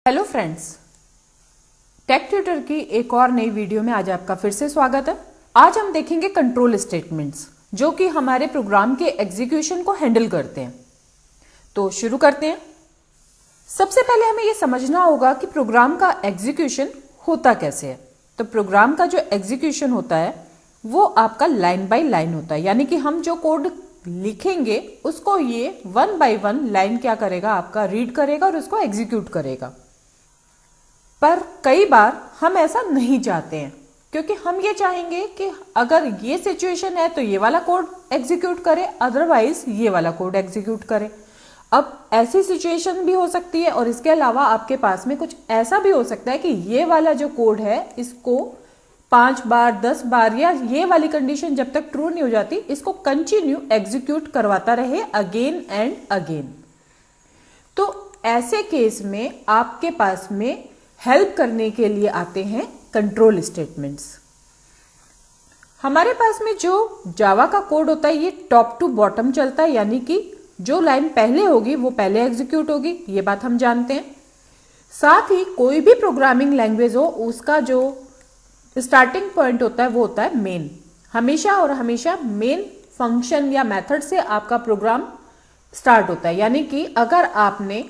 Hello friends, take tutor की एक और नई वीडियो में आज आपका फिर से स्वागत है। आज हम देखेंगे कंट्रोल स्टेटमेंट्स जो कि हमारे प्रोग्राम के एग्जीक्यूशन को हैंडल करते हैं। तो शुरू करते हैं। सबसे पहले हमें यह समझना होगा कि प्रोग्राम का एग्जीक्यूशन होता कैसे है। तो प्रोग्राम का जो एग्जीक्यूशन होता है वो आपका लाइन बाय लाइन होता है, यानी कि हम जो कोड लिखेंगे उसको ये वन बाय वन लाइन क्या करेगा, आपका रीड करेगा और उसको एग्जीक्यूट करेगा। पर कई बार हम ऐसा नहीं चाहते हैं, क्योंकि हम ये चाहेंगे कि अगर ये सिचुएशन है तो ये वाला कोड एग्जीक्यूट करे, अदरवाइज ये वाला कोड एग्जीक्यूट करे। अब ऐसी सिचुएशन भी हो सकती है और इसके अलावा आपके पास में कुछ ऐसा भी हो सकता है कि ये वाला जो कोड है इसको 5 बार 10 बार या ये वाली कंडीशन जब तक ट्रू नहीं हो जाती इसको कंटिन्यू एग्जीक्यूट करवाता रहे अगेन एंड अगेन। तो ऐसे केस में आपके पास में हेल्प करने के लिए आते हैं कंट्रोल स्टेटमेंट्स। हमारे पास में जो जावा का कोड होता है ये टॉप टू बॉटम चलता है, यानी कि जो लाइन पहले होगी वो पहले एग्जीक्यूट होगी, ये बात हम जानते हैं। साथ ही कोई भी प्रोग्रामिंग लैंग्वेज हो उसका जो स्टार्टिंग पॉइंट होता है वो होता है मेन। हमेशा और हमेशा मेन फंक्शन या मेथड से आपका प्रोग्राम स्टार्ट होता है, यानी कि अगर आपने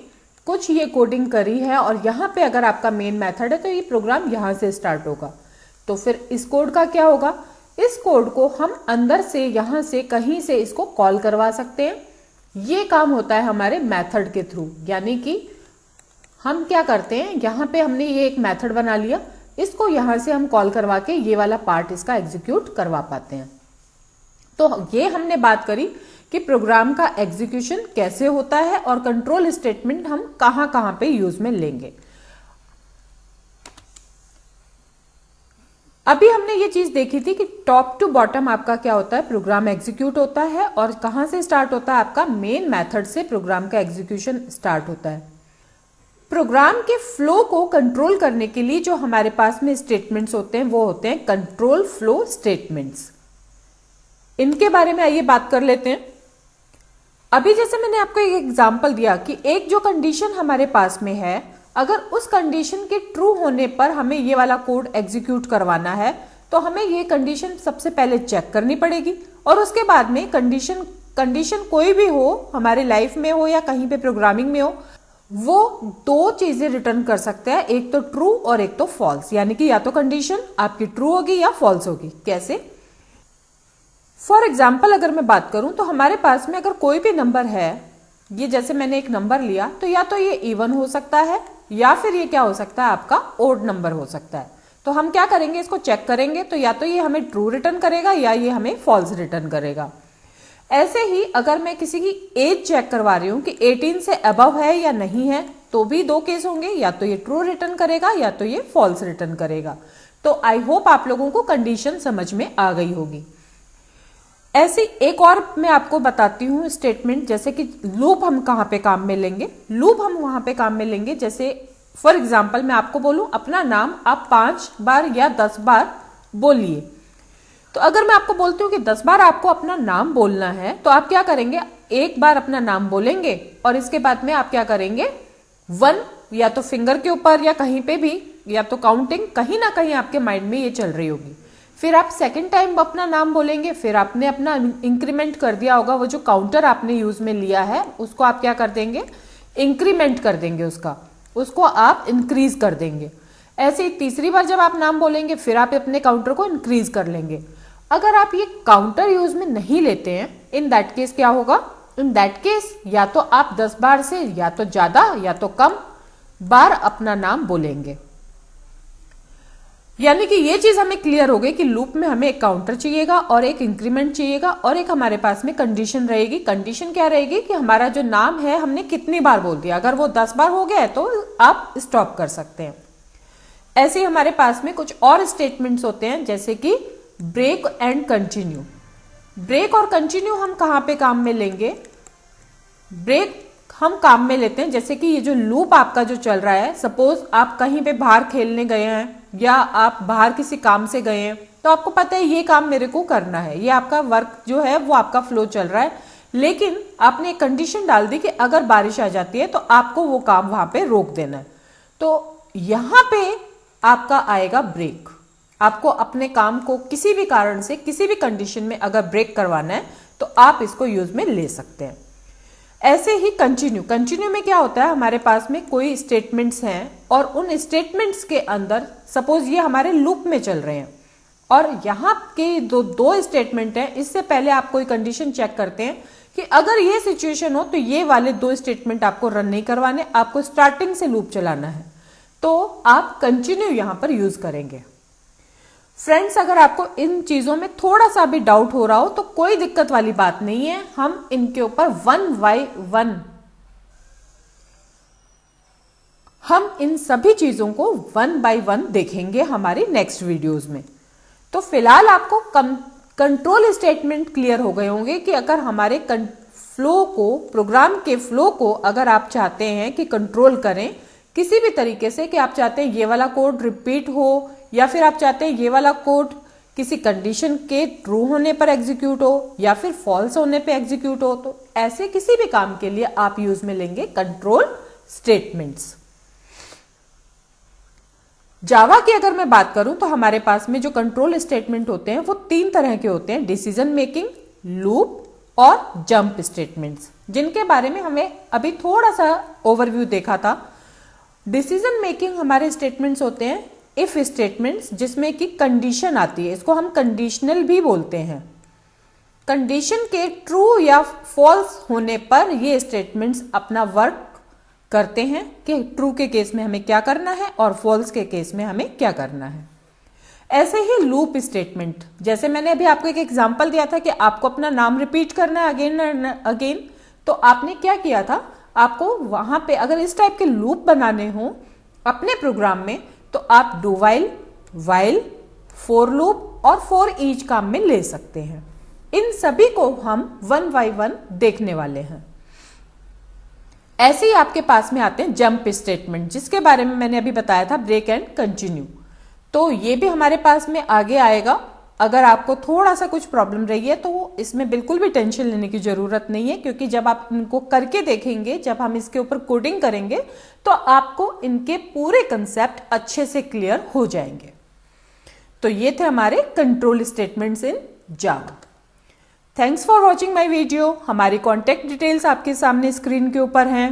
कुछ ये कोडिंग करी है और यहां पे अगर आपका मेन मेथड है तो ये प्रोग्राम यहां से स्टार्ट होगा। तो फिर इस कोड का क्या होगा, इस कोड को हम अंदर से यहां से कहीं से इसको कॉल करवा सकते हैं। ये काम होता है हमारे मेथड के थ्रू, यानी कि हम क्या करते हैं, यहां पे हमने ये एक मेथड बना लिया, इसको यहां से हम कॉल करवा के ये वाला पार्ट इसका एग्जीक्यूट करवा पाते हैं। तो ये हमने बात करी कि प्रोग्राम का एग्जीक्यूशन कैसे होता है और कंट्रोल स्टेटमेंट हम कहां कहां पे यूज में लेंगे। अभी हमने ये चीज देखी थी कि टॉप टू बॉटम आपका क्या होता है, प्रोग्राम एग्जीक्यूट होता है और कहां से स्टार्ट होता है, आपका मेन मेथड से प्रोग्राम का एग्जीक्यूशन स्टार्ट होता है। प्रोग्राम के फ्लो को कंट्रोल करने के लिए जो हमारे पास में स्टेटमेंट्स होते हैं वो होते हैं कंट्रोल फ्लो स्टेटमेंट्स। इनके बारे में आइए बात कर लेते हैं। अभी जैसे मैंने आपको एक एग्जांपल दिया कि एक जो कंडीशन हमारे पास में है, अगर उस कंडीशन के ट्रू होने पर हमें ये वाला कोड एग्जीक्यूट करवाना है तो हमें ये कंडीशन सबसे पहले चेक करनी पड़ेगी और उसके बाद में कंडीशन कोई भी हो, हमारे लाइफ में हो या कहीं पे प्रोग्रामिंग में हो, वो दो चीजें रिटर्न कर सकते हैं, एक तो ट्रू और एक तो फॉल्स, यानी कि या तो कंडीशन आपकी ट्रू होगी या फॉल्स होगी। कैसे? फॉर एग्जाम्पल अगर मैं बात करूं तो हमारे पास में अगर कोई भी नंबर है, ये जैसे मैंने एक नंबर लिया तो या तो ये इवन हो सकता है या फिर ये क्या हो सकता है, आपका ओड नंबर हो सकता है। तो हम क्या करेंगे, इसको चेक करेंगे तो या तो ये हमें ट्रू रिटर्न करेगा या ये हमें फॉल्स रिटर्न करेगा। ऐसे ही अगर मैं किसी की एज चेक करवा रही हूं कि 18 से अबव है या नहीं है तो भी दो केस होंगे, या तो ये ट्रू रिटर्न करेगा या तो ये फॉल्स रिटर्न करेगा। तो आई होप आप लोगों को कंडीशन समझ में आ गई होगी। ऐसी एक और मैं आपको बताती हूं स्टेटमेंट, जैसे कि लूप हम कहां पे काम में लेंगे। लूप हम वहां पे काम में लेंगे, जैसे फॉर एग्जाम्पल मैं आपको बोलूं अपना नाम आप 5 बार या 10 बार बोलिए। तो अगर मैं आपको बोलती हूँ कि 10 बार आपको अपना नाम बोलना है तो आप क्या करेंगे, एक बार अपना नाम बोलेंगे और इसके बाद में आप क्या करेंगे, 1 या तो फिंगर के ऊपर या कहीं पे भी, या तो काउंटिंग कहीं ना कहीं आपके माइंड में ये चल रही होगी। फिर आप सेकंड टाइम अपना नाम बोलेंगे, फिर आपने अपना इंक्रीमेंट कर दिया होगा, वो जो काउंटर आपने यूज में लिया है उसको आप क्या कर देंगे, इंक्रीमेंट कर देंगे, उसको आप इंक्रीज कर देंगे। ऐसे ही तीसरी बार जब आप नाम बोलेंगे फिर आप अपने काउंटर को इंक्रीज कर लेंगे। अगर आप ये काउंटर यूज में नहीं लेते हैं, इन दैट केस क्या होगा, इन दैट केस या तो आप 10 बार से या तो ज्यादा या तो कम बार अपना नाम बोलेंगे। यानी कि ये चीज हमें क्लियर हो गई कि लूप में हमें एक काउंटर चाहिएगा और एक इंक्रीमेंट चाहिएगा और एक हमारे पास में कंडीशन रहेगी। कंडीशन क्या रहेगी कि हमारा जो नाम है हमने कितनी बार बोल दिया, अगर वो 10 बार हो गया है तो आप स्टॉप कर सकते हैं। ऐसे ही हमारे पास में कुछ और स्टेटमेंट्स होते हैं, जैसे कि ब्रेक एंड कंटिन्यू। ब्रेक और कंटिन्यू हम कहां पे काम में लेंगे, ब्रेक हम काम में लेते हैं जैसे कि ये जो लूप आपका जो चल रहा है, सपोज आप कहीं पे बाहर खेलने गए हैं या आप बाहर किसी काम से गए हैं तो आपको पता है ये काम मेरे को करना है, ये आपका वर्क जो है वो आपका फ्लो चल रहा है, लेकिन आपने एक कंडीशन डाल दी कि अगर बारिश आ जाती है तो आपको वो काम वहां पे रोक देना है। तो यहां पे आपका आएगा ब्रेक। आपको अपने काम को किसी भी कारण से किसी भी कंडीशन में अगर ब्रेक करवाना है तो आप इसको यूज में ले सकते हैं। ऐसे ही कंटिन्यू में क्या होता है, हमारे पास में कोई स्टेटमेंट्स हैं और उन स्टेटमेंट्स के अंदर सपोज ये हमारे लूप में चल रहे हैं और यहाँ के दो स्टेटमेंट हैं, इससे पहले आप कोई कंडीशन चेक करते हैं कि अगर ये सिचुएशन हो तो ये वाले 2 स्टेटमेंट आपको रन नहीं करवाने, आपको स्टार्टिंग से लूप चलाना है, तो आप कंटिन्यू यहां पर यूज करेंगे। फ्रेंड्स, अगर आपको इन चीजों में थोड़ा सा भी डाउट हो रहा हो तो कोई दिक्कत वाली बात नहीं है, हम इनके ऊपर हम इन सभी चीजों को 1 बाय 1 देखेंगे हमारी नेक्स्ट वीडियोस में। तो फिलहाल आपको कंट्रोल स्टेटमेंट क्लियर हो गए होंगे कि अगर हमारे प्रोग्राम के फ्लो को अगर आप चाहते हैं कि कंट्रोल करें किसी भी तरीके से, कि आप चाहते हैं ये वाला कोड रिपीट हो या फिर आप चाहते हैं ये वाला कोड किसी कंडीशन के ट्रू होने पर एग्जीक्यूट हो या फिर फॉल्स होने पे एग्जीक्यूट हो, तो ऐसे किसी भी काम के लिए आप यूज में लेंगे कंट्रोल स्टेटमेंट्स। जावा की अगर मैं बात करूं तो हमारे पास में जो कंट्रोल स्टेटमेंट होते हैं वो 3 तरह के होते हैं, डिसीजन मेकिंग, लूप और जंप स्टेटमेंट्स, जिनके बारे में हमें अभी थोड़ा सा ओवरव्यू देखा था। डिसीजन मेकिंग हमारे स्टेटमेंट्स होते हैं इफ स्टेटमेंट्स, जिसमें कि कंडीशन आती है, इसको हम कंडीशनल भी बोलते हैं। कंडीशन के ट्रू या फॉल्स होने पर ये स्टेटमेंट्स अपना वर्क करते हैं कि ट्रू के केस में हमें क्या करना है और फॉल्स के केस में हमें क्या करना है। ऐसे ही लूप स्टेटमेंट, जैसे मैंने अभी आपको एक एग्जांपल दिया था कि आपको अपना नाम रिपीट करना है अगेन एंड अगेन, तो आपने क्या किया था, आपको वहां पे अगर इस टाइप के लूप बनाने हो अपने प्रोग्राम में तो आप डू वाइल, फॉर लूप और फॉर ईच काम में ले सकते हैं। इन सभी को हम 1 बाय 1 देखने वाले हैं। ऐसे ही आपके पास में आते हैं जंप स्टेटमेंट, जिसके बारे में मैंने अभी बताया था ब्रेक एंड कंटिन्यू, तो ये भी हमारे पास में आगे आएगा। अगर आपको थोड़ा सा कुछ प्रॉब्लम रही है तो इसमें बिल्कुल भी टेंशन लेने की जरूरत नहीं है, क्योंकि जब आप इनको करके देखेंगे, जब हम इसके ऊपर कोडिंग करेंगे तो आपको इनके पूरे कंसेप्ट अच्छे से क्लियर हो जाएंगे। तो ये थे हमारे control statements in Java. Thanks for watching my video. हमारी कॉन्टेक्ट डिटेल्स आपके सामने स्क्रीन के ऊपर हैं।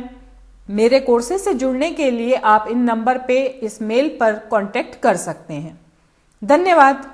मेरे कोर्सेज से जुड़ने के लिए आप इन नंबर पे, इस मेल पर कॉन्टेक्ट कर सकते हैं। धन्यवाद।